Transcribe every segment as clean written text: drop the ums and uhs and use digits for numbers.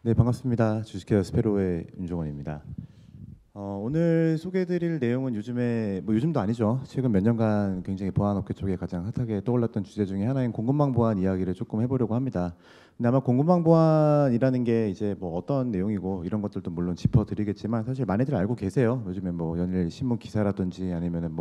네, 반갑습니다. 주식회사 스페로의 윤종원입니다. 오늘 소개해드릴 내용은 요즘에 요즘도 아니죠. 최근 몇 년간 굉장히 보안업계 쪽에 가장 핫하게 떠올랐던 주제 중에 하나인 공급망 보안 이야기를 조금 해보려고 합니다. 근데 아마 공급망 보안이라는 게 이제 어떤 내용이고 이런 것들도 물론 짚어드리겠지만 사실 많이들 알고 계세요. 요즘에 연일 신문 기사라든지 아니면은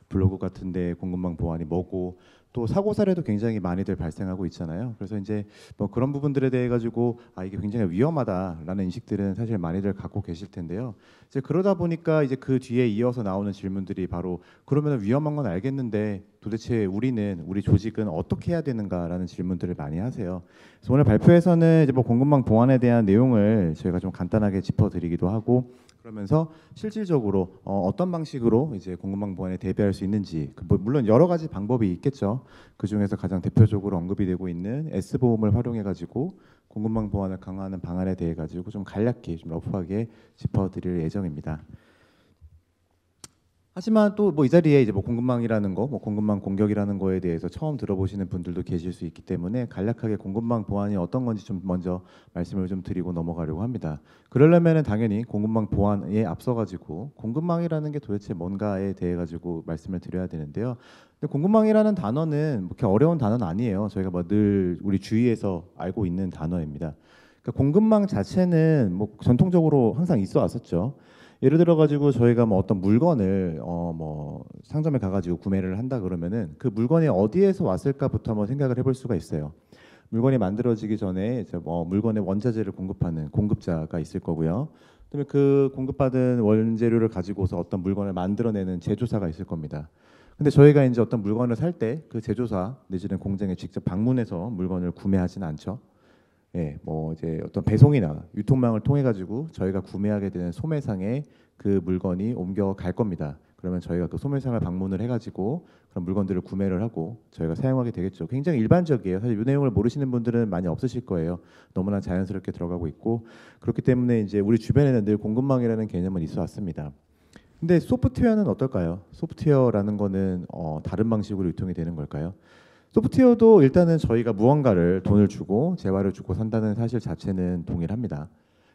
블로그 같은데 공급망 보안이 뭐고 또 사고 사례도 굉장히 많이들 발생하고 있잖아요. 그래서 이제 그런 부분들에 대해 가지고 이게 굉장히 위험하다라는 인식들은 사실 많이들 갖고 계실 텐데요. 이제 그러다 보니까 이제 그 뒤에 이어서 나오는 질문들이 바로 그러면 위험한 건 알겠는데 도대체 우리 조직은 어떻게 해야 되는가라는 질문들을 많이 하세요. 그래서 오늘 발표에서는 이제 공급망 보안에 대한 내용을 저희가 좀 간단하게 짚어드리기도 하고 그러면서 실질적으로 어떤 방식으로 이제 공급망 보안에 대비할 수 있는지 물론 여러 가지 방법이 있겠죠. 그 중에서 가장 대표적으로 언급이 되고 있는 S보험을 활용해 가지고 공급망 보안을 강화하는 방안에 대해 가지고 좀 간략히 좀 러프하게 짚어드릴 예정입니다. 하지만 또 이 자리에 이제 공급망이라는 거, 공급망 공격이라는 거에 대해서 처음 들어보시는 분들도 계실 수 있기 때문에 간략하게 공급망 보안이 어떤 건지 좀 먼저 말씀을 좀 드리고 넘어가려고 합니다. 그러려면은 당연히 공급망 보안에 앞서 가지고 공급망이라는 게 도대체 뭔가에 대해 가지고 말씀을 드려야 되는데요. 근데 공급망이라는 단어는 그렇게 어려운 단어는 아니에요. 저희가 늘 우리 주위에서 알고 있는 단어입니다. 그러니까 공급망 자체는 전통적으로 항상 있어 왔었죠. 예를 들어 가지고 저희가 어떤 물건을 상점에 가가지고 구매를 한다 그러면은 그 물건이 어디에서 왔을까부터 한번 생각을 해볼 수가 있어요. 물건이 만들어지기 전에 이제 물건의 원자재를 공급하는 공급자가 있을 거고요. 그다음에 그 공급받은 원재료를 가지고서 어떤 물건을 만들어내는 제조사가 있을 겁니다. 근데 저희가 이제 어떤 물건을 살 때 그 제조사 내지는 공장에 직접 방문해서 물건을 구매하지는 않죠. 예, 이제 어떤 배송이나 유통망을 통해 가지고 저희가 구매하게 되는 소매상에 그 물건이 옮겨갈 겁니다. 그러면 저희가 그 소매상을 방문을 해가지고 그런 물건들을 구매를 하고 저희가 사용하게 되겠죠. 굉장히 일반적이에요. 사실 이 내용을 모르시는 분들은 많이 없으실 거예요. 너무나 자연스럽게 들어가고 있고 그렇기 때문에 이제 우리 주변에는 늘 공급망이라는 개념은 있어 왔습니다. 근데 소프트웨어는 어떨까요? 소프트웨어라는 거는 다른 방식으로 유통이 되는 걸까요? 소프트웨어도 일단은 저희가 무언가를 돈을 주고 재화를 주고 산다는 사실 자체는 동일합니다.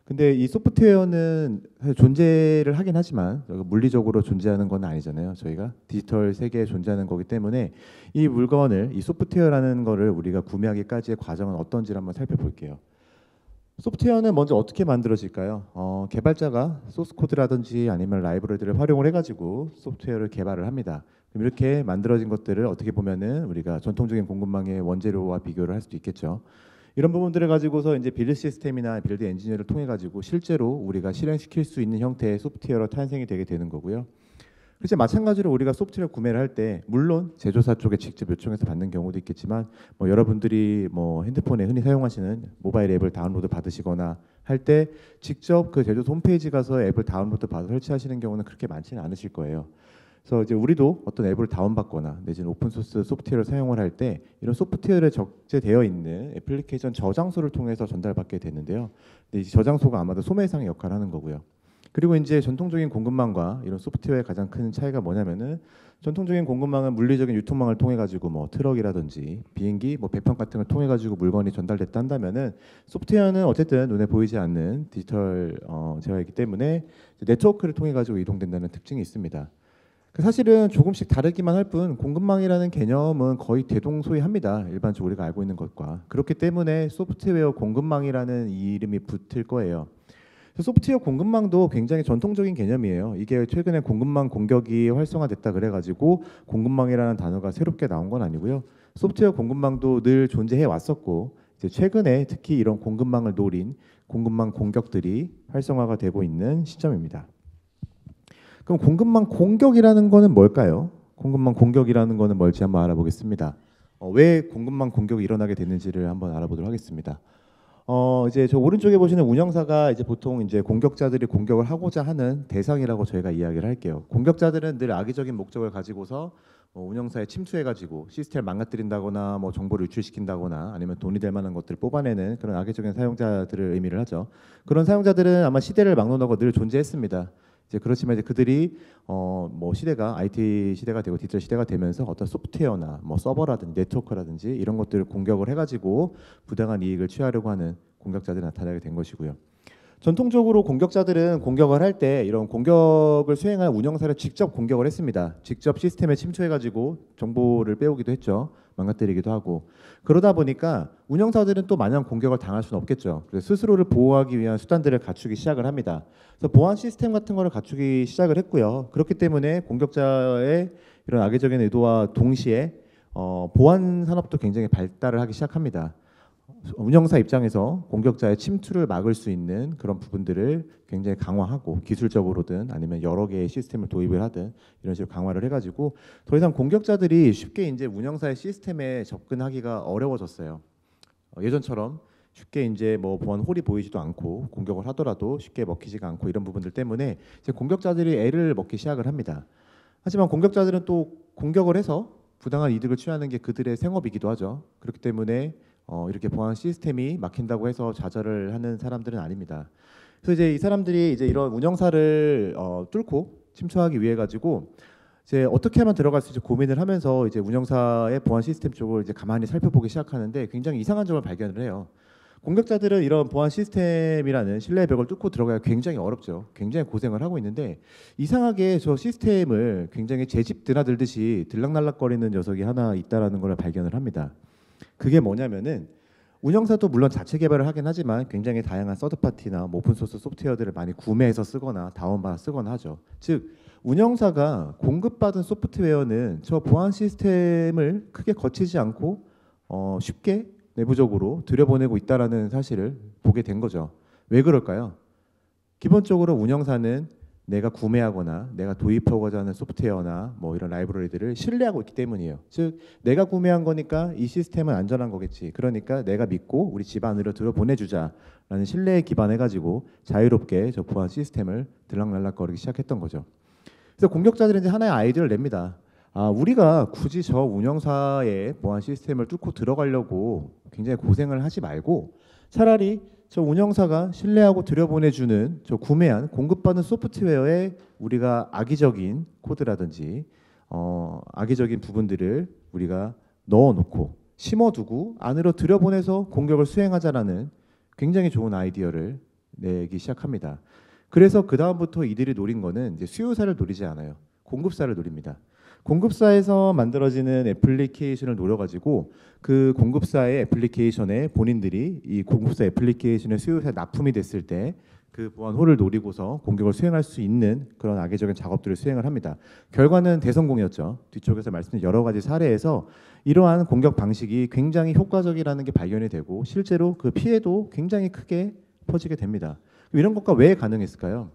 근데 이 소프트웨어는 사실 존재를 하긴 하지만 물리적으로 존재하는 건 아니잖아요. 저희가 디지털 세계에 존재하는 거기 때문에 이 물건을 이 소프트웨어라는 거를 우리가 구매하기까지의 과정은 어떤지를 한번 살펴볼게요. 소프트웨어는 먼저 어떻게 만들어질까요? 개발자가 소스 코드라든지 아니면 라이브러리들을 활용을 해가지고 소프트웨어를 개발을 합니다. 그럼 이렇게 만들어진 것들을 어떻게 보면은 우리가 전통적인 공급망의 원재료와 비교를 할 수도 있겠죠. 이런 부분들을 가지고서 이제 빌드 시스템이나 빌드 엔지니어를 통해 가지고 실제로 우리가 실행시킬 수 있는 형태의 소프트웨어로 탄생이 되게 되는 거고요. 그래서 마찬가지로 우리가 소프트웨어 구매를 할 때 물론 제조사 쪽에 직접 요청해서 받는 경우도 있겠지만 여러분들이 핸드폰에 흔히 사용하시는 모바일 앱을 다운로드 받으시거나 할 때 직접 그 제조사 홈페이지 가서 앱을 다운로드 받아 설치하시는 경우는 그렇게 많지는 않으실 거예요. 그래서 이제 우리도 어떤 앱을 다운받거나 내지는 오픈소스 소프트웨어를 사용을 할 때 이런 소프트웨어에 적재되어 있는 애플리케이션 저장소를 통해서 전달받게 되는데요. 근데 이 저장소가 아마도 소매상의 역할을 하는 거고요. 그리고 이제 전통적인 공급망과 이런 소프트웨어의 가장 큰 차이가 뭐냐면은 전통적인 공급망은 물리적인 유통망을 통해 가지고 트럭이라든지 비행기 배편 같은 걸 통해 가지고 물건이 전달됐다 한다면은 소프트웨어는 어쨌든 눈에 보이지 않는 디지털 재화이기 때문에 네트워크를 통해 가지고 이동된다는 특징이 있습니다. 사실은 조금씩 다르기만 할 뿐 공급망이라는 개념은 거의 대동소이합니다. 일반적으로 우리가 알고 있는 것과. 그렇기 때문에 소프트웨어 공급망이라는 이 이름이 붙을 거예요. 소프트웨어 공급망도 굉장히 전통적인 개념이에요. 이게 최근에 공급망 공격이 활성화됐다 그래가지고 공급망이라는 단어가 새롭게 나온 건 아니고요. 소프트웨어 공급망도 늘 존재해 왔었고 이제 최근에 특히 이런 공급망을 노린 공급망 공격들이 활성화가 되고 있는 시점입니다. 그럼 공급망 공격이라는 거는 뭘까요? 공급망 공격이라는 거는 뭘지 한번 알아보겠습니다. 왜 공급망 공격이 일어나게 됐는지를 한번 알아보도록 하겠습니다. 이제 저 오른쪽에 보시는 운영사가 이제 보통 이제 공격자들이 공격을 하고자 하는 대상이라고 저희가 이야기를 할게요. 공격자들은 늘 악의적인 목적을 가지고서 운영사에 침투해가지고 시스템을 망가뜨린다거나 정보를 유출시킨다거나 아니면 돈이 될 만한 것들을 뽑아내는 그런 악의적인 사용자들을 의미를 하죠. 그런 사용자들은 아마 시대를 막론하고 늘 존재했습니다. 이제 그렇지만 이제 그들이 뭐 시대가 IT 시대가 되고 디지털 시대가 되면서 어떤 소프트웨어나 뭐 서버라든지 네트워크라든지 이런 것들을 공격을 해가지고 부당한 이익을 취하려고 하는 공격자들이 나타나게 된 것이고요. 전통적으로 공격자들은 공격을 할 때 이런 공격을 수행한 운영사를 직접 공격을 했습니다. 직접 시스템에 침투해가지고 정보를 빼오기도 했죠. 망가뜨리기도 하고. 그러다 보니까 운영사들은 또 마냥 공격을 당할 수는 없겠죠. 그래서 스스로를 보호하기 위한 수단들을 갖추기 시작을 합니다. 그래서 보안 시스템 같은 거를 갖추기 시작을 했고요. 그렇기 때문에 공격자의 이런 악의적인 의도와 동시에 보안 산업도 굉장히 발달을 하기 시작합니다. 운영사 입장에서 공격자의 침투를 막을 수 있는 그런 부분들을 굉장히 강화하고 기술적으로든 아니면 여러 개의 시스템을 도입을 하든 이런 식으로 강화를 해가지고 더 이상 공격자들이 쉽게 이제 운영사의 시스템에 접근하기가 어려워졌어요. 예전처럼 쉽게 이제 뭐 보안 홀이 보이지도 않고 공격을 하더라도 쉽게 먹히지가 않고 이런 부분들 때문에 이제 공격자들이 애를 먹기 시작을 합니다. 하지만 공격자들은 또 공격을 해서 부당한 이득을 취하는 게 그들의 생업이기도 하죠. 그렇기 때문에 이렇게 보안 시스템이 막힌다고 해서 좌절을 하는 사람들은 아닙니다. 그래서 이제 이 사람들이 이제 이런 운영사를 뚫고 침투하기 위해 가지고 이제 어떻게 하면 들어갈 수 있지 고민을 하면서 이제 운영사의 보안 시스템 쪽을 이제 가만히 살펴보기 시작하는데 굉장히 이상한 점을 발견을 해요. 공격자들은 이런 보안 시스템이라는 신뢰의 벽을 뚫고 들어가야 굉장히 어렵죠. 굉장히 고생을 하고 있는데 이상하게 저 시스템을 굉장히 제 집 드나들듯이 들락날락거리는 녀석이 하나 있다라는 걸 발견을 합니다. 그게 뭐냐면은 운영사도 물론 자체 개발을 하긴 하지만 굉장히 다양한 서드파티나 뭐 오픈소스 소프트웨어들을 많이 구매해서 쓰거나 다운받아 쓰거나 하죠. 즉 운영사가 공급받은 소프트웨어는 저 보안 시스템을 크게 거치지 않고 쉽게 내부적으로 들여보내고 있다라는 사실을 보게 된 거죠. 왜 그럴까요? 기본적으로 운영사는 내가 구매하거나 내가 도입하고자 하는 소프트웨어나 뭐 이런 라이브러리들을 신뢰하고 있기 때문이에요. 즉 내가 구매한 거니까 이 시스템은 안전한 거겠지. 그러니까 내가 믿고 우리 집 안으로 들어보내주자라는 신뢰에 기반해가지고 자유롭게 저 보안 시스템을 들락날락거리기 시작했던 거죠. 그래서 공격자들이 이제 하나의 아이디어를 냅니다. 우리가 굳이 저 운영사의 보안 시스템을 뚫고 들어가려고 굉장히 고생을 하지 말고 차라리 저 운영사가 신뢰하고 들여보내주는 저 구매한 공급받는 소프트웨어에 우리가 악의적인 코드라든지 악의적인 부분들을 우리가 넣어놓고 심어두고 안으로 들여보내서 공격을 수행하자라는 굉장히 좋은 아이디어를 내기 시작합니다. 그래서 그 다음부터 이들이 노린 거는 이제 수요사를 노리지 않아요. 공급사를 노립니다. 공급사에서 만들어지는 애플리케이션을 노려가지고 그 공급사의 애플리케이션에 본인들이 이 공급사 애플리케이션의 수요사에 납품이 됐을 때 그 보안 홀을 노리고서 공격을 수행할 수 있는 그런 악의적인 작업들을 수행을 합니다. 결과는 대성공이었죠. 뒤쪽에서 말씀드린 여러 가지 사례에서 이러한 공격 방식이 굉장히 효과적이라는 게 발견이 되고 실제로 그 피해도 굉장히 크게 퍼지게 됩니다. 이런 것과 왜 가능했을까요?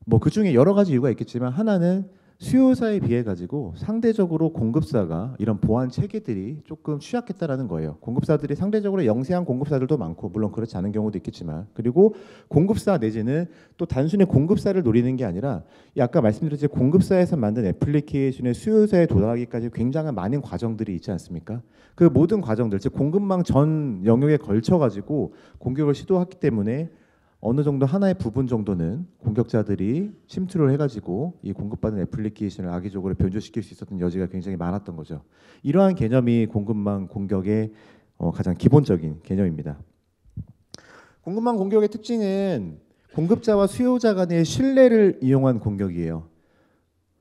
뭐 그 중에 여러 가지 이유가 있겠지만 하나는 수요사에 비해 가지고 상대적으로 공급사가 이런 보안 체계들이 조금 취약했다라는 거예요. 공급사들이 상대적으로 영세한 공급사들도 많고 물론 그렇지 않은 경우도 있겠지만 그리고 공급사 내지는 또 단순히 공급사를 노리는 게 아니라 아까 말씀드렸듯이 공급사에서 만든 애플리케이션의 수요사에 도달하기까지 굉장히 많은 과정들이 있지 않습니까? 그 모든 과정들 즉 공급망 전 영역에 걸쳐 가지고 공격을 시도했기 때문에 어느 정도 하나의 부분 정도는 공격자들이 침투를 해가지고 이 공급받은 애플리케이션을 악의적으로 변조시킬 수 있었던 여지가 굉장히 많았던 거죠. 이러한 개념이 공급망 공격의 가장 기본적인 개념입니다. 공급망 공격의 특징은 공급자와 수요자 간의 신뢰를 이용한 공격이에요.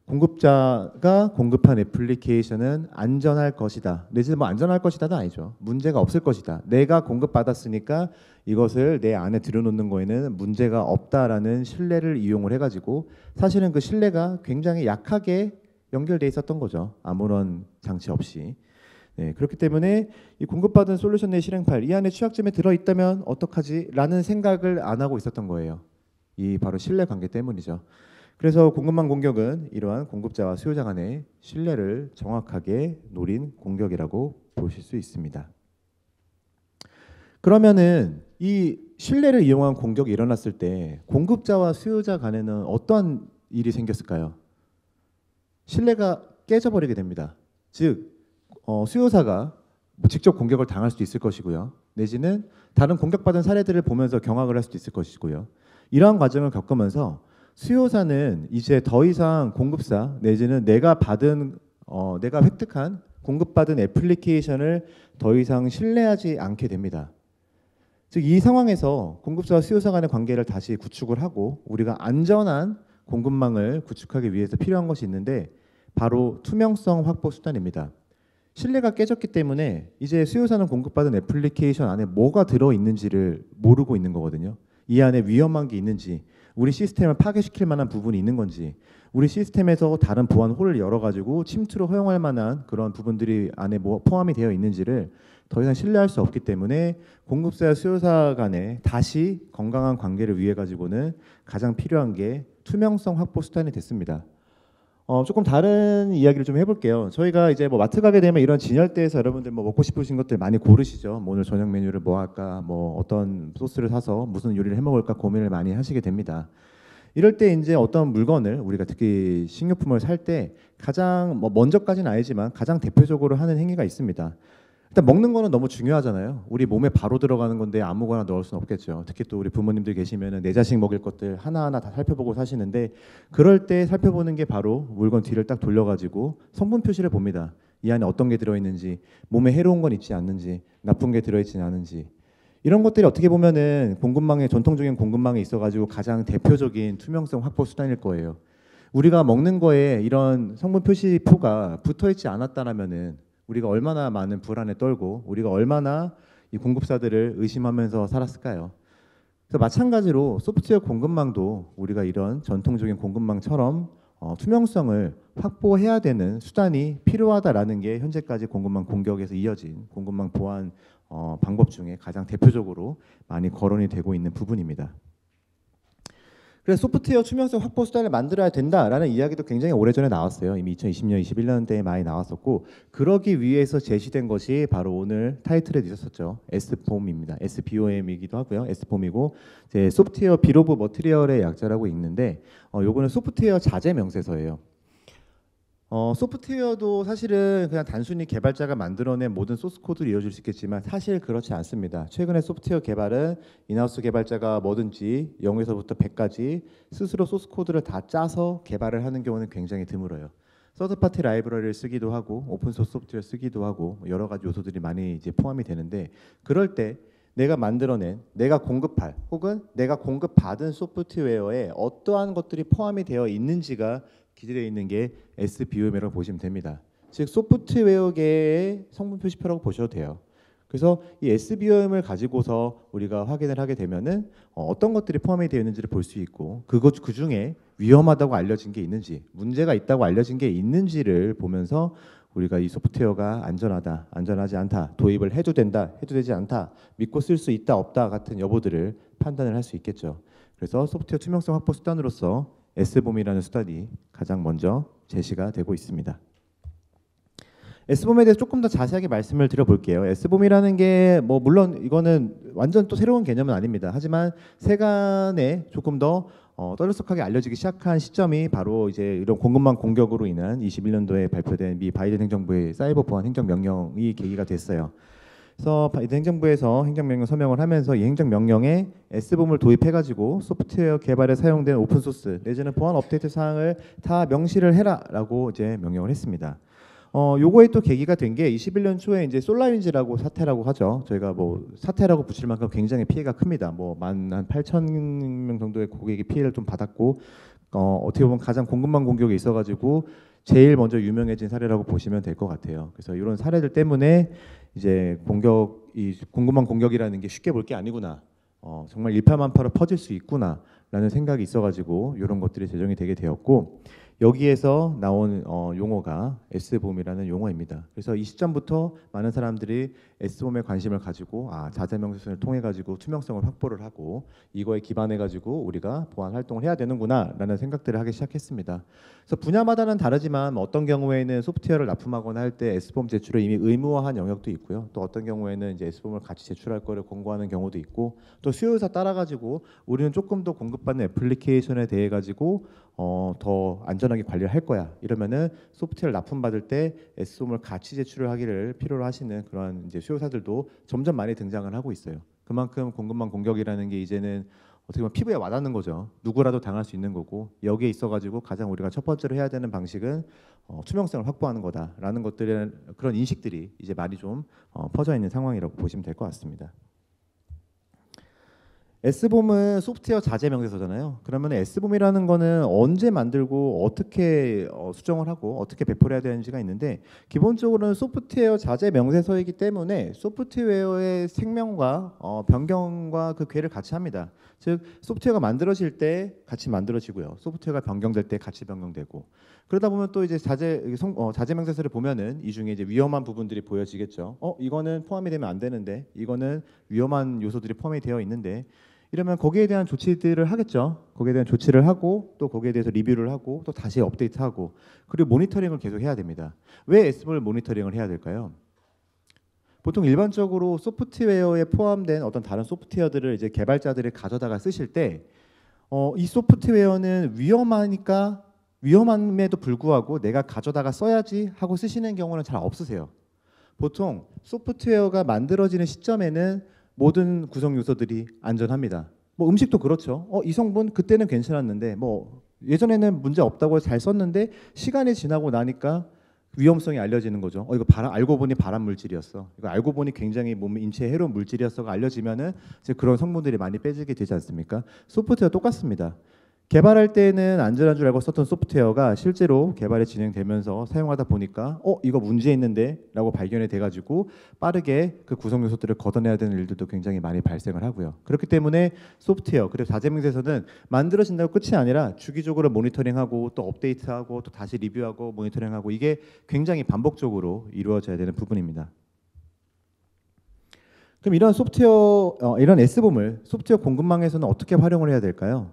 공급자가 공급한 애플리케이션은 안전할 것이다. 내지는 뭐 안전할 것이다도 아니죠. 문제가 없을 것이다. 내가 공급받았으니까 이것을 내 안에 들여놓는 거에는 문제가 없다라는 신뢰를 이용을 해가지고 사실은 그 신뢰가 굉장히 약하게 연결돼 있었던 거죠. 아무런 장치 없이. 네, 그렇기 때문에 이 공급받은 솔루션 내 실행 파일 이 안에 취약점이 들어있다면 어떡하지? 라는 생각을 안 하고 있었던 거예요. 이 바로 신뢰 관계 때문이죠. 그래서 공급망 공격은 이러한 공급자와 수요자 간의 신뢰를 정확하게 노린 공격이라고 보실 수 있습니다. 그러면은 이 신뢰를 이용한 공격이 일어났을 때 공급자와 수요자 간에는 어떠한 일이 생겼을까요? 신뢰가 깨져버리게 됩니다. 즉 수요사가 직접 공격을 당할 수도 있을 것이고요. 내지는 다른 공격받은 사례들을 보면서 경악을 할 수도 있을 것이고요. 이러한 과정을 겪으면서 수요사는 이제 더 이상 공급사 내지는 내가 획득한 공급받은 애플리케이션을 더 이상 신뢰하지 않게 됩니다. 즉 이 상황에서 공급사와 수요사 간의 관계를 다시 구축을 하고 우리가 안전한 공급망을 구축하기 위해서 필요한 것이 있는데 바로 투명성 확보 수단입니다. 신뢰가 깨졌기 때문에 이제 수요사는 공급받은 애플리케이션 안에 뭐가 들어있는지를 모르고 있는 거거든요. 이 안에 위험한 게 있는지, 우리 시스템을 파괴시킬 만한 부분이 있는 건지, 우리 시스템에서 다른 보안 홀을 열어가지고 침투를 허용할 만한 그런 부분들이 안에 뭐 포함이 되어 있는지를 더 이상 신뢰할 수 없기 때문에 공급사와 수요사 간에 다시 건강한 관계를 위해 가지고는 가장 필요한 게 투명성 확보 수단이 됐습니다. 조금 다른 이야기를 좀 해볼게요. 저희가 이제 뭐 마트 가게 되면 이런 진열대에서 여러분들 뭐 먹고 싶으신 것들 많이 고르시죠. 뭐 오늘 저녁 메뉴를 뭐 할까, 뭐 어떤 소스를 사서 무슨 요리를 해 먹을까 고민을 많이 하시게 됩니다. 이럴 때 이제 어떤 물건을 우리가 특히 식료품을 살 때 가장 뭐 먼저까지는 아니지만 가장 대표적으로 하는 행위가 있습니다. 일단 먹는 거는 너무 중요하잖아요. 우리 몸에 바로 들어가는 건데 아무거나 넣을 수는 없겠죠. 특히 또 우리 부모님들 계시면은 내 자식 먹일 것들 하나하나 다 살펴보고 사시는데 그럴 때 살펴보는 게 바로 물건 뒤를 딱 돌려가지고 성분 표시를 봅니다. 이 안에 어떤 게 들어있는지, 몸에 해로운 건 있지 않는지, 나쁜 게 들어있지 않은지. 이런 것들이 어떻게 보면은 전통적인 공급망에 있어가지고 가장 대표적인 투명성 확보 수단일 거예요. 우리가 먹는 거에 이런 성분 표시표가 붙어있지 않았다라면은 우리가 얼마나 많은 불안에 떨고 우리가 얼마나 이 공급사들을 의심하면서 살았을까요? 그래서 마찬가지로 소프트웨어 공급망도 우리가 이런 전통적인 공급망처럼 투명성을 확보해야 되는 수단이 필요하다라는 게 현재까지 공급망 공격에서 이어진 공급망 보안 방법 중에 가장 대표적으로 많이 거론이 되고 있는 부분입니다. 그래서 소프트웨어 투명성 확보 수단을 만들어야 된다라는 이야기도 굉장히 오래전에 나왔어요. 이미 2020년, 21년대에 많이 나왔었고 그러기 위해서 제시된 것이 바로 오늘 타이틀에 있었었죠. SBOM입니다. SBOM이기도 하고요. SBOM이고 이제 소프트웨어 빌 오브 머티리얼의 약자라고 있는데 요거는 소프트웨어 자재 명세서예요. 소프트웨어도 사실은 그냥 단순히 개발자가 만들어낸 모든 소스 코드를 이루어질 수 있겠지만 사실 그렇지 않습니다. 최근에 소프트웨어 개발은 인하우스 개발자가 뭐든지 0에서부터 100까지 스스로 소스 코드를 다 짜서 개발을 하는 경우는 굉장히 드물어요. 서드파티 라이브러리를 쓰기도 하고 오픈소스 소프트웨어 쓰기도 하고 여러 가지 요소들이 많이 이제 포함이 되는데 그럴 때 내가 만들어낸, 내가 공급할 혹은 내가 공급받은 소프트웨어에 어떠한 것들이 포함이 되어 있는지가 기재되어 있는 게 SBOM이라고 보시면 됩니다. 즉 소프트웨어계의 성분 표시표라고 보셔도 돼요. 그래서 이 SBOM을 가지고서 우리가 확인을 하게 되면은 어떤 것들이 포함이 되어 있는지를 볼 수 있고 그 중에 위험하다고 알려진 게 있는지 문제가 있다고 알려진 게 있는지를 보면서 우리가 이 소프트웨어가 안전하다, 안전하지 않다, 도입을 해도 된다, 해도 되지 않다, 믿고 쓸 수 있다, 없다 같은 여부들을 판단을 할 수 있겠죠. 그래서 소프트웨어 투명성 확보 수단으로서 SBOM이라는 수단이 가장 먼저 제시가 되고 있습니다. SBOM에 대해서 조금 더 자세하게 말씀을 드려볼게요. SBOM이라는 게 뭐 물론 이거는 완전 또 새로운 개념은 아닙니다. 하지만 세간에 조금 더 떠들썩하게 알려지기 시작한 시점이 바로 이제 이런 공급망 공격으로 인한 21년도에 발표된 미 바이든 행정부의 사이버 보안 행정명령이 계기가 됐어요. 그래서 바이든 행정부에서 행정명령 서명을 하면서 이 행정명령에 SBOM을 도입해가지고 소프트웨어 개발에 사용된 오픈소스 내지는 보안 업데이트 사항을 다 명시를 해라라고 이제 명령을 했습니다. 요거에 또 계기가 된 게 21년 초에 이제 솔라윈즈라고 사태라고 하죠. 저희가 뭐 사태라고 붙일 만큼 굉장히 피해가 큽니다. 뭐 한 8,000명 정도의 고객이 피해를 좀 받았고 어떻게 보면 가장 공급망 공격이 있어가지고 제일 먼저 유명해진 사례라고 보시면 될 것 같아요. 그래서 이런 사례들 때문에 이제 이 공급망 공격이라는 게 쉽게 볼 게 아니구나. 정말 일파만파로 퍼질 수 있구나라는 생각이 있어가지고 이런 것들이 제정이 되게 되었고 여기에서 나온 용어가 SBOM이라는 용어입니다. 그래서 이 시점부터 많은 사람들이 SBOM에 관심을 가지고 자재 명세서를 통해 가지고 투명성을 확보를 하고 이거에 기반해 가지고 우리가 보안 활동을 해야 되는구나라는 생각들을 하기 시작했습니다. 그래서 분야마다는 다르지만 어떤 경우에는 소프트웨어를 납품하거나 할 때 SBOM 제출을 이미 의무화한 영역도 있고요. 또 어떤 경우에는 이제 SBOM을 같이 제출할 거를 권고하는 경우도 있고 또 수요사 따라 가지고 우리는 조금 더 공급받는 애플리케이션에 대해 가지고 더 안전하게 관리를 할 거야. 이러면은 소프트웨어를 납품받을 때 SBOM을 같이 제출을 하기를 필요로 하시는 그런 이제 수요사들도 점점 많이 등장을 하고 있어요. 그만큼 공급망 공격이라는 게 이제는 어떻게 보면 피부에 와닿는 거죠. 누구라도 당할 수 있는 거고 여기에 있어가지고 가장 우리가 첫 번째로 해야 되는 방식은 투명성을 확보하는 거다라는 것들의 그런 인식들이 이제 많이 좀 퍼져 있는 상황이라고 보시면 될 것 같습니다. S봄은 소프트웨어 자재 명세서잖아요. 그러면 S봄이라는 거는 언제 만들고 어떻게 수정을 하고 어떻게 배포를 해야 되는지가 있는데 기본적으로는 소프트웨어 자재 명세서이기 때문에 소프트웨어의 생명과 변경과 그 궤를 같이 합니다. 즉 소프트웨어가 만들어질 때 같이 만들어지고요. 소프트웨어가 변경될 때 같이 변경되고 그러다 보면 또 이제 자재 명세서를 보면은 이 중에 이제 위험한 부분들이 보여지겠죠. 이거는 포함이 되면 안 되는데 이거는 위험한 요소들이 포함이 되어 있는데 이러면 거기에 대한 조치들을 하겠죠. 거기에 대한 조치를 하고 또 거기에 대해서 리뷰를 하고 또 다시 업데이트하고 그리고 모니터링을 계속 해야 됩니다. 왜 S봄을 모니터링을 해야 될까요? 보통 일반적으로 소프트웨어에 포함된 어떤 다른 소프트웨어들을 이제 개발자들이 가져다가 쓰실 때 이 소프트웨어는 위험하니까 위험함에도 불구하고 내가 가져다가 써야지 하고 쓰시는 경우는 잘 없으세요. 보통 소프트웨어가 만들어지는 시점에는 모든 구성 요소들이 안전합니다. 뭐 음식도 그렇죠. 이 성분 그때는 괜찮았는데 뭐 예전에는 문제 없다고 잘 썼는데 시간이 지나고 나니까 위험성이 알려지는 거죠. 이거 알고 보니 발암 물질이었어. 이거 알고 보니 굉장히 몸 인체에 해로운 물질이었어가 알려지면은 이제 그런 성분들이 많이 빼지게 되지 않습니까? 소프트웨어 똑같습니다. 개발할 때는 안전한 줄 알고 썼던 소프트웨어가 실제로 개발이 진행되면서 사용하다 보니까 이거 문제 있는데 라고 발견이 돼가지고 빠르게 그 구성 요소들을 걷어내야 되는 일들도 굉장히 많이 발생을 하고요. 그렇기 때문에 소프트웨어 그리고 자재명세서는 만들어진다고 끝이 아니라 주기적으로 모니터링하고 또 업데이트하고 또 다시 리뷰하고 모니터링하고 이게 굉장히 반복적으로 이루어져야 되는 부분입니다. 그럼 이런 이런 S봄을 소프트웨어 공급망에서는 어떻게 활용을 해야 될까요?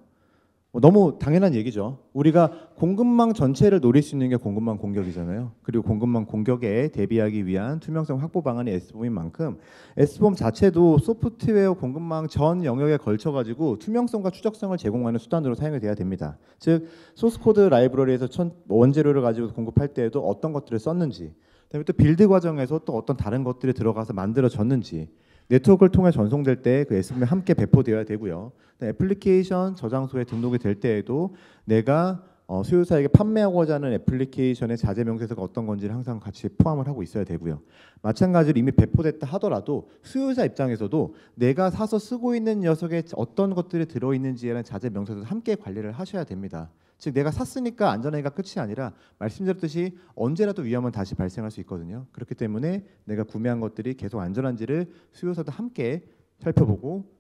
너무 당연한 얘기죠. 우리가 공급망 전체를 노릴 수 있는 게 공급망 공격이잖아요. 그리고 공급망 공격에 대비하기 위한 투명성 확보 방안이 S봄인 만큼 S봄 자체도 소프트웨어 공급망 전 영역에 걸쳐가지고 투명성과 추적성을 제공하는 수단으로 사용이 돼야 됩니다. 즉 소스코드 라이브러리에서 원재료를 가지고 공급할 때에도 어떤 것들을 썼는지 그다음에 또 빌드 과정에서 또 어떤 다른 것들이 들어가서 만들어졌는지 네트워크를 통해 전송될 때 그 S봄이 함께 배포되어야 되고요. 애플리케이션 저장소에 등록이 될 때에도 내가 수요자에게 판매하고자 하는 애플리케이션의 자재 명세서가 어떤 건지를 항상 같이 포함을 하고 있어야 되고요. 마찬가지로 이미 배포됐다 하더라도 수요자 입장에서도 내가 사서 쓰고 있는 녀석에 어떤 것들이 들어있는지에 대한 자재 명세서도 함께 관리를 하셔야 됩니다. 즉 내가 샀으니까 안전하기가 끝이 아니라 말씀드렸듯이 언제라도 위험은 다시 발생할 수 있거든요. 그렇기 때문에 내가 구매한 것들이 계속 안전한지를 수요자도 함께 살펴보고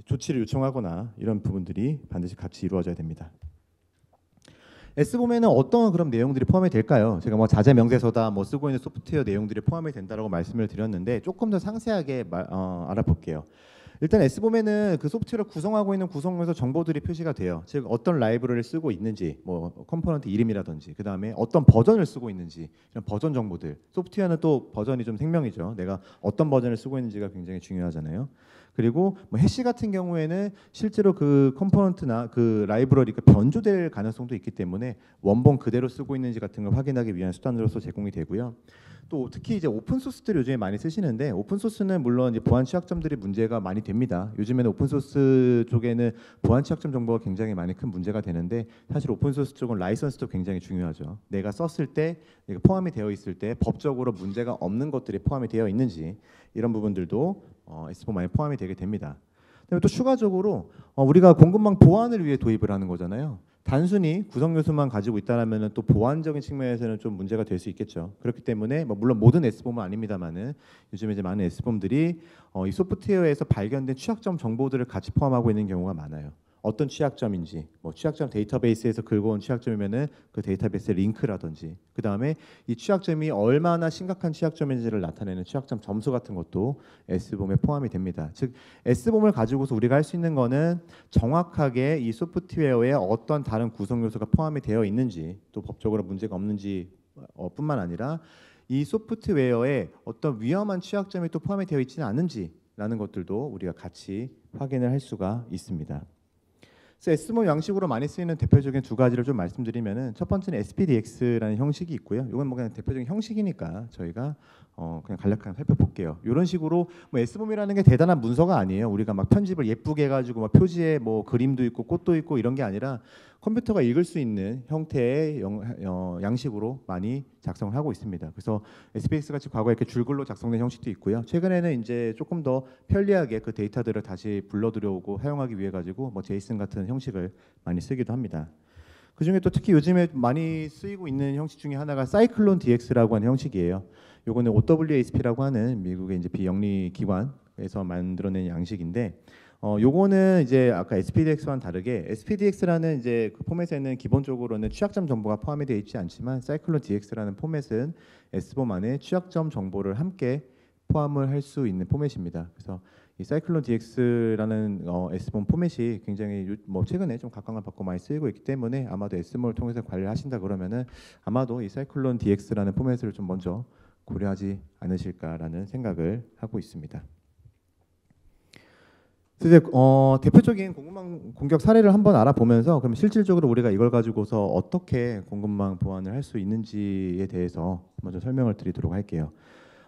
조치를 요청하거나 이런 부분들이 반드시 같이 이루어져야 됩니다. S봄에는 어떤 그런 내용들이 포함이 될까요? 제가 뭐 자재 명세서다 뭐 쓰고 있는 소프트웨어 내용들이 포함이 된다라고 말씀을 드렸는데 조금 더 상세하게 알아볼게요. 일단 S봄에는 그 소프트웨어를 구성하고 있는 구성에서 정보들이 표시가 돼요. 즉 어떤 라이브러리를 쓰고 있는지, 뭐 컴포넌트 이름이라든지, 그 다음에 어떤 버전을 쓰고 있는지 이런 버전 정보들. 소프트웨어는 또 버전이 좀 생명이죠. 내가 어떤 버전을 쓰고 있는지가 굉장히 중요하잖아요. 그리고 뭐 해시 같은 경우에는 실제로 그 컴포넌트나 그 라이브러리가 변조될 가능성도 있기 때문에 원본 그대로 쓰고 있는지 같은 걸 확인하기 위한 수단으로서 제공이 되고요. 또 특히 이제 오픈 소스들을 요즘에 많이 쓰시는데 오픈 소스는 물론 이제 보안 취약점들이 문제가 많이 됩니다. 요즘에는 오픈 소스 쪽에는 보안 취약점 정보가 굉장히 많이 큰 문제가 되는데 사실 오픈 소스 쪽은 라이선스도 굉장히 중요하죠. 내가 썼을 때 내가 포함이 되어 있을 때 법적으로 문제가 없는 것들이 포함이 되어 있는지 이런 부분들도 S봄에 포함이 되게 됩니다. 그다음에 또 추가적으로 우리가 공급망 보안을 위해 도입을 하는 거잖아요. 단순히 구성 요소만 가지고 있다라면은 또 보안적인 측면에서는 좀 문제가 될 수 있겠죠. 그렇기 때문에 물론 모든 S봄은 아닙니다만은 요즘에 이제 많은 S봄들이 이 소프트웨어에서 발견된 취약점 정보들을 같이 포함하고 있는 경우가 많아요. 어떤 취약점인지, 뭐 취약점 데이터베이스에서 긁어온 취약점이면은 그 데이터베이스의 링크라든지, 그 다음에 이 취약점이 얼마나 심각한 취약점인지를 나타내는 취약점 점수 같은 것도 S봄에 포함이 됩니다. 즉 S봄을 가지고서 우리가 할 수 있는 거는 정확하게 이 소프트웨어에 어떤 다른 구성 요소가 포함이 되어 있는지, 또 법적으로 문제가 없는지 뿐만 아니라 이 소프트웨어에 어떤 위험한 취약점이 또 포함이 되어 있지는 않은지라는 것들도 우리가 같이 확인을 할 수가 있습니다. 그래서 SMOM 양식으로 많이 쓰이는 대표적인 두 가지를 좀 말씀드리면은 첫 번째는 SPDX라는 형식이 있고요. 이건 뭐 그냥 대표적인 형식이니까 저희가 그냥 간략하게 살펴볼게요. 이런 식으로 뭐 SMOM이라는 게 대단한 문서가 아니에요. 우리가 막 편집을 예쁘게 해가지고 막 표지에 뭐 그림도 있고 꽃도 있고 이런 게 아니라 컴퓨터가 읽을 수 있는 형태의 양식으로 많이 작성을 하고 있습니다. 그래서 SPX 같이 과거에 이렇게 줄글로 작성된 형식도 있고요. 최근에는 이제 조금 더 편리하게 그 데이터들을 다시 불러들여오고 사용하기 위해 가지고 뭐 제이슨 같은 형식을 많이 쓰기도 합니다. 그 중에 또 특히 요즘에 많이 쓰이고 있는 형식 중에 하나가 사이클론 DX라고 하는 형식이에요. 요거는 OWASP라고 하는 미국의 이제 비영리 기관에서 만들어낸 양식인데, 요거는 이제 아까 SPDX와는 다르게 SPDX라는 이제 그 포맷에는 기본적으로는 취약점 정보가 포함이 되어 있지 않지만 사이클론 DX라는 포맷은 SBOM 안에 취약점 정보를 함께 포함을 할 수 있는 포맷입니다. 그래서 이 사이클론 DX라는 SBOM 포맷이 굉장히 뭐 최근에 좀 각광을 받고 많이 쓰이고 있기 때문에 아마도 SBOM을 통해서 관리를 하신다 그러면은 아마도 이 사이클론 DX라는 포맷을 좀 먼저 고려하지 않으실까라는 생각을 하고 있습니다. 이제 대표적인 공급망 공격 사례를 한번 알아보면서 그럼 실질적으로 우리가 이걸 가지고서 어떻게 공급망 보안을 할 수 있는지에 대해서 먼저 설명을 드리도록 할게요.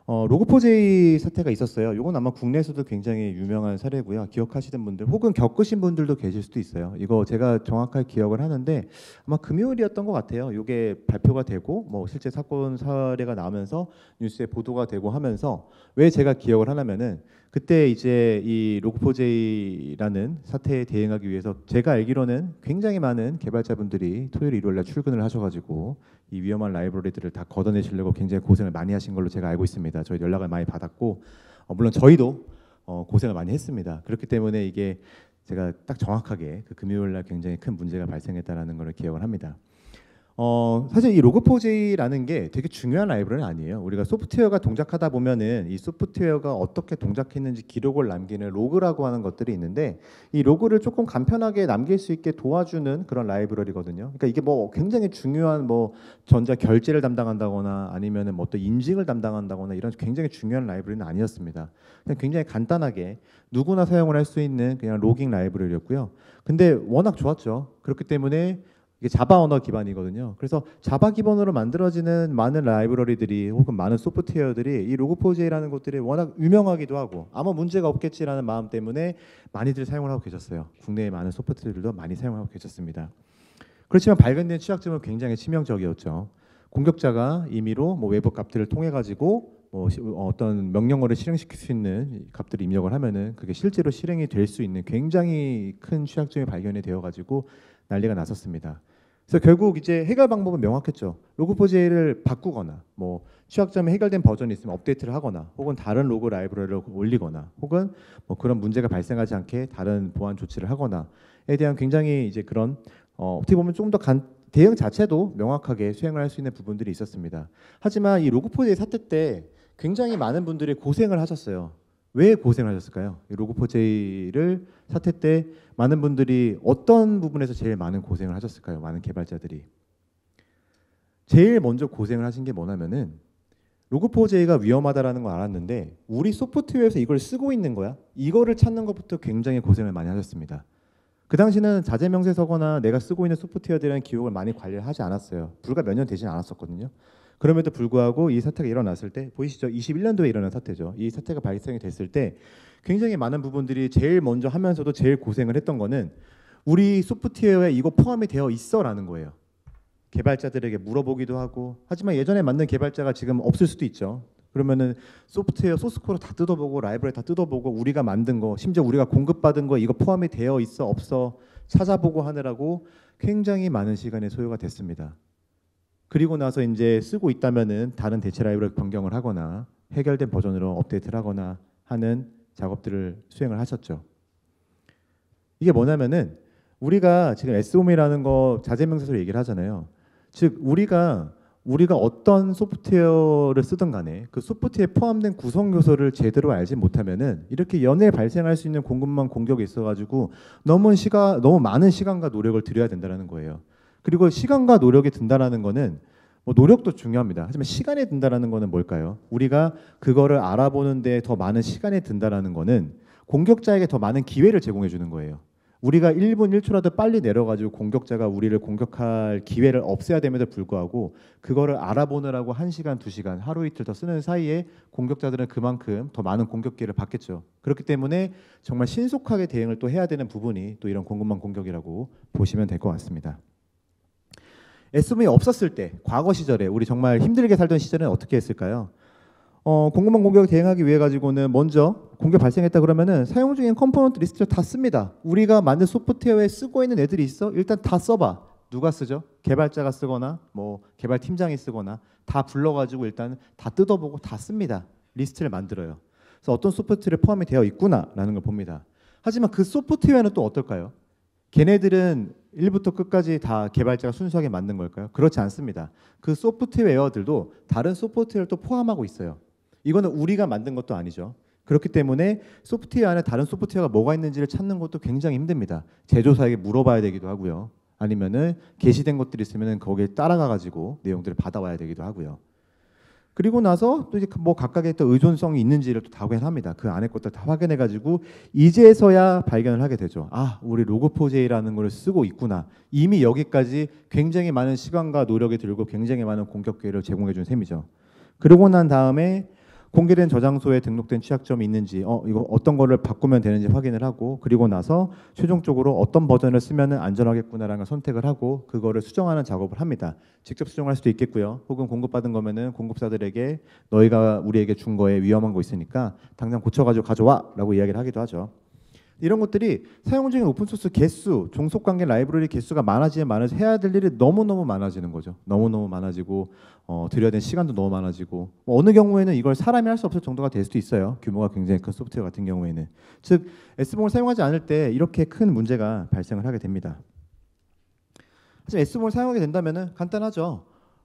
로그4j 사태가 있었어요. 이건 아마 국내에서도 굉장히 유명한 사례고요. 기억하시는 분들 혹은 겪으신 분들도 계실 수도 있어요. 이거 제가 정확하게 기억을 하는데 아마 금요일이었던 것 같아요. 이게 발표가 되고 뭐 실제 사건 사례가 나오면서 뉴스에 보도가 되고 하면서 왜 제가 기억을 하냐면은 그때 이제 이 로그4j라는 사태에 대응하기 위해서 제가 알기로는 굉장히 많은 개발자분들이 토요일 일요일 날 출근을 하셔가지고 이 위험한 라이브러리들을 다 걷어내시려고 굉장히 고생을 많이 하신 걸로 제가 알고 있습니다. 저희 연락을 많이 받았고 물론 저희도 고생을 많이 했습니다. 그렇기 때문에 이게 제가 딱 정확하게 그 금요일 날 굉장히 큰 문제가 발생했다라는 걸 기억을 합니다. 사실 이 로그4j라는 게 되게 중요한 라이브러리는 아니에요. 우리가 소프트웨어가 동작하다 보면은 이 소프트웨어가 어떻게 동작했는지 기록을 남기는 로그라고 하는 것들이 있는데 이 로그를 조금 간편하게 남길 수 있게 도와주는 그런 라이브러리거든요. 그러니까 이게 뭐 굉장히 중요한 뭐 전자 결제를 담당한다거나 아니면은 뭐 또 인증을 담당한다거나 이런 굉장히 중요한 라이브러리는 아니었습니다. 그냥 굉장히 간단하게 누구나 사용을 할 수 있는 그냥 로깅 라이브러리였고요. 근데 워낙 좋았죠. 그렇기 때문에 이게 자바 언어 기반이거든요. 그래서 자바 기반으로 만들어지는 많은 라이브러리들이 혹은 많은 소프트웨어들이 이 로그4j라는 것들이 워낙 유명하기도 하고 아무 문제가 없겠지라는 마음 때문에 많이들 사용을 하고 계셨어요. 국내의 많은 소프트웨어들도 많이 사용하고 계셨습니다. 그렇지만 발견된 취약점은 굉장히 치명적이었죠. 공격자가 임의로 뭐 외부 값들을 통해 가지고 뭐 어떤 명령어를 실행시킬 수 있는 값들을 입력을 하면은 그게 실제로 실행이 될 수 있는 굉장히 큰 취약점이 발견이 되어 가지고 난리가 났었습니다. 그래서 결국 이제 해결 방법은 명확했죠. 로그4j를 바꾸거나 뭐 취약점이 해결된 버전이 있으면 업데이트를 하거나 혹은 다른 로그 라이브러리를 올리거나 혹은 뭐 그런 문제가 발생하지 않게 다른 보안 조치를 하거나에 대한 굉장히 이제 그런 어떻게 보면 좀 더 대응 자체도 명확하게 수행을 할 수 있는 부분들이 있었습니다. 하지만 이 로그4j 사태 때 굉장히 많은 분들이 고생을 하셨어요. 왜 고생하셨을까요? 이 로그4j를 사태 때 많은 분들이 어떤 부분에서 제일 많은 고생을 하셨을까요? 많은 개발자들이 제일 먼저 고생을 하신 게 뭐냐면은 로그4j가 위험하다라는 걸 알았는데 우리 소프트웨어에서 이걸 쓰고 있는 거야? 이거를 찾는 것부터 굉장히 고생을 많이 하셨습니다. 그 당시는 자재명세 서거나 내가 쓰고 있는 소프트웨어에 대한 기록을 많이 관리를 하지 않았어요. 불과 몇 년 되진 않았었거든요. 그럼에도 불구하고 이 사태가 일어났을 때 보이시죠? 21년도에 일어난 사태죠. 이 사태가 발생이 됐을 때 굉장히 많은 부분들이 제일 먼저 하면서도 제일 고생을 했던 거는 우리 소프트웨어에 이거 포함이 되어 있어라는 거예요. 개발자들에게 물어보기도 하고 하지만 예전에 만든 개발자가 지금 없을 수도 있죠. 그러면은 소프트웨어 소스코드 다 뜯어보고 라이브러리 다 뜯어보고 우리가 만든 거 심지어 우리가 공급받은 거 이거 포함이 되어 있어 없어 찾아보고 하느라고 굉장히 많은 시간이 소요가 됐습니다. 그리고 나서 이제 쓰고 있다면은 다른 대체 라이브러리 변경을 하거나 해결된 버전으로 업데이트를 하거나 하는 작업들을 수행을 하셨죠. 이게 뭐냐면은 우리가 지금 SOM이라는 거 자재명세서로 얘기를 하잖아요. 즉 우리가 어떤 소프트웨어를 쓰든 간에 그 소프트웨어에 포함된 구성 요소를 제대로 알지 못하면은 이렇게 연일 발생할 수 있는 공급망 공격이 있어가지고 너무 많은 시간과 노력을 들여야 된다는 거예요. 그리고 시간과 노력이 든다라는 거는 뭐 노력도 중요합니다. 하지만 시간이 든다라는 거는 뭘까요? 우리가 그거를 알아보는 데 더 많은 시간이 든다라는 거는 공격자에게 더 많은 기회를 제공해 주는 거예요. 우리가 1분 1초라도 빨리 내려가지고 공격자가 우리를 공격할 기회를 없애야 됨에도 불구하고 그거를 알아보느라고 1시간, 2시간, 하루 이틀 더 쓰는 사이에 공격자들은 그만큼 더 많은 공격 기회를 받겠죠. 그렇기 때문에 정말 신속하게 대응을 또 해야 되는 부분이 또 이런 공급망 공격이라고 보시면 될 것 같습니다. SBOM이 없었을 때, 과거 시절에 우리 정말 힘들게 살던 시절에는 어떻게 했을까요? 공급망 공격을 대응하기 위해 가지고는 먼저 공격 발생했다 그러면은 사용 중인 컴포넌트 리스트를 다 씁니다. 우리가 만든 소프트웨어에 쓰고 있는 애들이 있어? 일단 다 써봐. 누가 쓰죠? 개발자가 쓰거나 뭐 개발 팀장이 쓰거나 다 불러가지고 일단 다 뜯어보고 다 씁니다. 리스트를 만들어요. 그래서 어떤 소프트웨어에 포함이 되어 있구나라는 걸 봅니다. 하지만 그 소프트웨어는 또 어떨까요? 걔네들은 1부터 끝까지 다 개발자가 순수하게 만든 걸까요? 그렇지 않습니다. 그 소프트웨어들도 다른 소프트웨어를 또 포함하고 있어요. 이거는 우리가 만든 것도 아니죠. 그렇기 때문에 소프트웨어 안에 다른 소프트웨어가 뭐가 있는지를 찾는 것도 굉장히 힘듭니다. 제조사에게 물어봐야 되기도 하고요. 아니면은 게시된 것들이 있으면은 거기에 따라가 가지고 내용들을 받아와야 되기도 하고요. 그리고 나서 또 이제 뭐 각각의 또 의존성이 있는지를 또 다 확인합니다. 그 안에 것들 다 확인해 가지고 이제서야 발견을 하게 되죠. 아, 우리 로그4j라는 걸 쓰고 있구나. 이미 여기까지 굉장히 많은 시간과 노력이 들고 굉장히 많은 공격 기회를 제공해 준 셈이죠. 그러고 난 다음에 공개된 저장소에 등록된 취약점이 있는지 이거 어떤 거를 바꾸면 되는지 확인을 하고 그리고 나서 최종적으로 어떤 버전을 쓰면 안전하겠구나라는 걸 선택을 하고 그거를 수정하는 작업을 합니다. 직접 수정할 수도 있겠고요. 혹은 공급받은 거면은 공급사들에게 너희가 우리에게 준 거에 위험한 거 있으니까 당장 고쳐가지고 가져와라고 이야기를 하기도 하죠. 이런 것들이 사용 중인 오픈소스 개수, 종속관계 라이브러리 개수가 많아지면 해야 될 일이 너무너무 많아지는 거죠. 너무너무 많아지고 들여야 되는 시간도 너무 많아지고 어느 경우에는 이걸 사람이 할 수 없을 정도가 될 수도 있어요. 규모가 굉장히 큰 소프트웨어 같은 경우에는. 즉 SBOM을 사용하지 않을 때 이렇게 큰 문제가 발생을 하게 됩니다. 하지만 SBOM을 사용하게 된다면 간단하죠.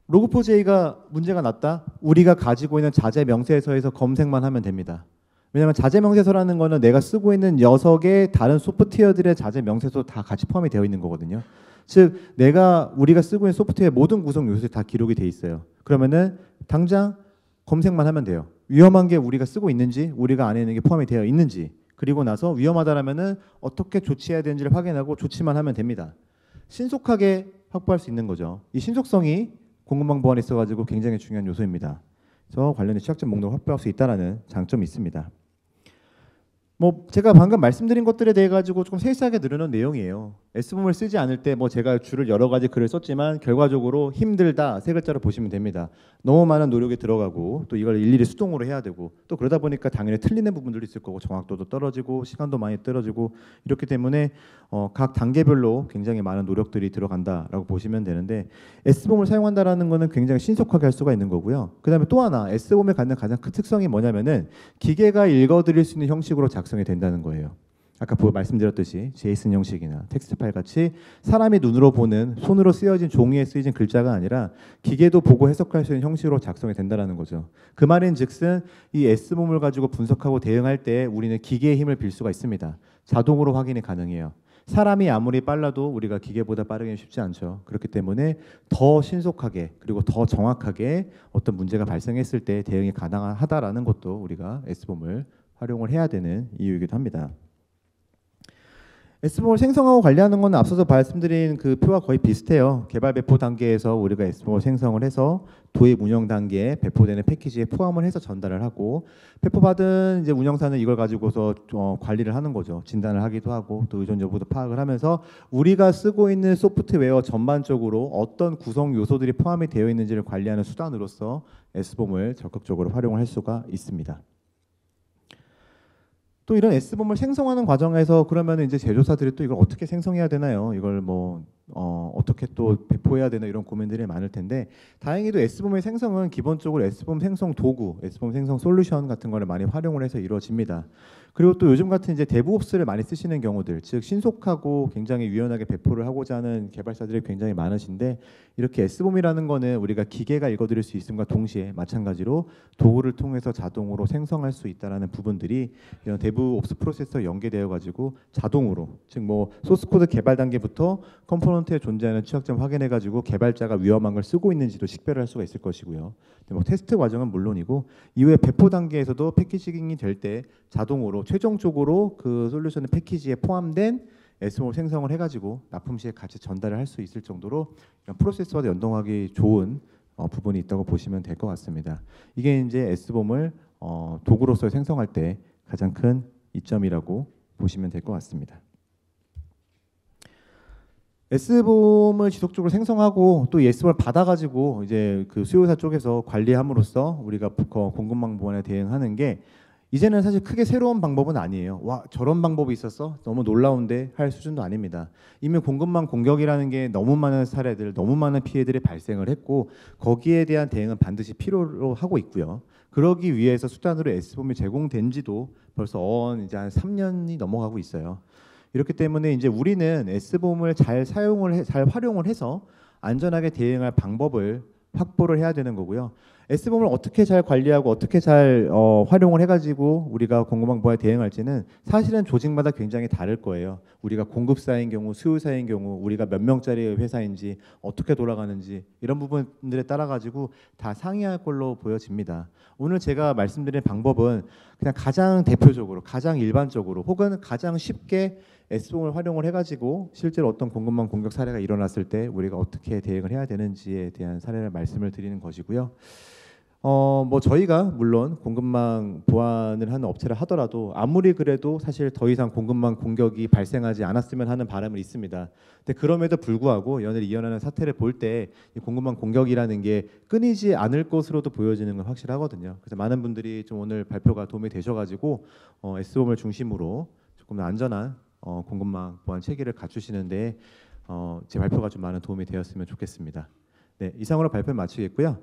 로그4j가 문제가 났다. 우리가 가지고 있는 자재 명세서에서 검색만 하면 됩니다. 왜냐하면 자재 명세서라는 거는 내가 쓰고 있는 녀석의 다른 소프트웨어들의 자재 명세서 다 같이 포함이 되어 있는 거거든요. 즉 우리가 쓰고 있는 소프트웨어의 모든 구성 요소들이 다 기록이 돼 있어요. 그러면은 당장 검색만 하면 돼요. 위험한 게 우리가 쓰고 있는지, 우리가 안에 있는 게 포함이 되어 있는지, 그리고 나서 위험하다라면은 어떻게 조치해야 되는지를 확인하고 조치만 하면 됩니다. 신속하게 확보할 수 있는 거죠. 이 신속성이 공급망 보안에 있어가지고 굉장히 중요한 요소입니다. 그래서 관련된 취약점 목록을 확보할 수 있다라는 장점이 있습니다. 뭐 제가 방금 말씀드린 것들에 대해 가지고 조금 세세하게 늘어놓은 내용이에요. SBOM을 쓰지 않을 때 뭐 제가 줄을 여러 가지 글을 썼지만 결과적으로 힘들다 세 글자로 보시면 됩니다. 너무 많은 노력이 들어가고 또 이걸 일일이 수동으로 해야 되고 또 그러다 보니까 당연히 틀리는 부분들도 있을 거고 정확도도 떨어지고 시간도 많이 떨어지고 이렇기 때문에 각 단계별로 굉장히 많은 노력들이 들어간다라고 보시면 되는데 SBOM을 사용한다라는 거는 굉장히 신속하게 할 수가 있는 거고요. 그다음에 또 하나 SBOM에 갖는 가장 큰 특성이 뭐냐면은 기계가 읽어드릴 수 있는 형식으로 작성이 된다는 거예요. 아까 말씀드렸듯이 JSON 형식이나 텍스트 파일 같이 사람이 눈으로 보는 손으로 쓰여진 종이에 쓰여진 글자가 아니라 기계도 보고 해석할 수 있는 형식으로 작성이 된다는 거죠. 그 말인즉슨 이 SBOM을 가지고 분석하고 대응할 때 우리는 기계의 힘을 빌 수가 있습니다. 자동으로 확인이 가능해요. 사람이 아무리 빨라도 우리가 기계보다 빠르기는 쉽지 않죠. 그렇기 때문에 더 신속하게 그리고 더 정확하게 어떤 문제가 발생했을 때 대응이 가능하다라는 것도 우리가 SBOM을 활용을 해야 되는 이유이기도 합니다. SBOM을 생성하고 관리하는 건 앞서서 말씀드린 그 표와 거의 비슷해요. 개발 배포 단계에서 우리가 SBOM을 생성을 해서 도입 운영 단계에 배포되는 패키지에 포함을 해서 전달을 하고 배포받은 이제 운영사는 이걸 가지고서 관리를 하는 거죠. 진단을 하기도 하고 또 의존 여부도 파악을 하면서 우리가 쓰고 있는 소프트웨어 전반적으로 어떤 구성 요소들이 포함이 되어 있는지를 관리하는 수단으로서 SBOM을 적극적으로 활용을 할 수가 있습니다. 또 이런 SBOM을 생성하는 과정에서 그러면 이제 제조사들이 또 이걸 어떻게 생성해야 되나요? 이걸 뭐 어떻게 또 배포해야 되나 이런 고민들이 많을 텐데 다행히도 SBOM의 생성은 기본적으로 SBOM 생성 도구, SBOM 생성 솔루션 같은 거를 많이 활용을 해서 이루어집니다. 그리고 또 요즘 같은 이제 DevOps를 많이 쓰시는 경우들, 즉 신속하고 굉장히 유연하게 배포를 하고자 하는 개발사들이 굉장히 많으신데 이렇게 SBOM이라는 거는 우리가 기계가 읽어드릴 수 있음과 동시에 마찬가지로 도구를 통해서 자동으로 생성할 수 있다라는 부분들이 이런 DevOps 프로세스와 연계되어 가지고 자동으로 즉 뭐 소스 코드 개발 단계부터 컴포넌트에 존재하는 취약점 확인해 가지고 개발자가 위험한 걸 쓰고 있는지도 식별을 할 수가 있을 것이고요. 뭐 테스트 과정은 물론이고 이후에 배포 단계에서도 패키징이 될 때 자동으로 최종적으로 그 솔루션의 패키지에 포함된 S홈을 생성을 해가지고 납품 시에 같이 전달을 할 수 있을 정도로 이런 프로세스와도 연동하기 좋은 부분이 있다고 보시면 될 것 같습니다. 이게 이제 S봄을 도구로서 생성할 때 가장 큰 이점이라고 보시면 될 것 같습니다. S봄을 지속적으로 생성하고 또 S봄을 받아가지고 이제 그 수요사 쪽에서 관리함으로써 우리가 공급망 보안에 대응하는 게 이제는 사실 크게 새로운 방법은 아니에요. 와, 저런 방법이 있었어? 너무 놀라운데 할 수준도 아닙니다. 이미 공급망 공격이라는 게 너무 많은 사례들, 너무 많은 피해들이 발생을 했고 거기에 대한 대응은 반드시 필요로 하고 있고요. 그러기 위해서 수단으로 S봄이 제공된 지도 벌써 이제 한 3년이 넘어가고 있어요. 이렇기 때문에 이제 우리는 S봄을 잘 활용을 해서 안전하게 대응할 방법을 확보를 해야 되는 거고요. S봄을 어떻게 잘 관리하고 어떻게 잘 활용을 해가지고 우리가 공급망 보안에 대응할지는 사실은 조직마다 굉장히 다를 거예요. 우리가 공급사인 경우, 수요사인 경우, 우리가 몇 명짜리 회사인지 어떻게 돌아가는지 이런 부분들에 따라 가지고 다 상이할 걸로 보여집니다. 오늘 제가 말씀드린 방법은 그냥 가장 대표적으로, 가장 일반적으로 혹은 가장 쉽게 S봄을 활용을 해가지고 실제로 어떤 공급망 공격 사례가 일어났을 때 우리가 어떻게 대응을 해야 되는지에 대한 사례를 말씀을 드리는 것이고요. 뭐 저희가 물론 공급망 보안을 하는 업체를 하더라도 아무리 그래도 사실 더 이상 공급망 공격이 발생하지 않았으면 하는 바람은 있습니다. 근데 그럼에도 불구하고 연일 이어나는 사태를 볼 때 이 공급망 공격이라는 게 끊이지 않을 것으로도 보여지는 건 확실하거든요. 그래서 많은 분들이 좀 오늘 발표가 도움이 되셔가지고 S봄을 중심으로 조금 더 안전한 공급망 보안 체계를 갖추시는데 제 발표가 좀 많은 도움이 되었으면 좋겠습니다. 네, 이상으로 발표 마치겠고요.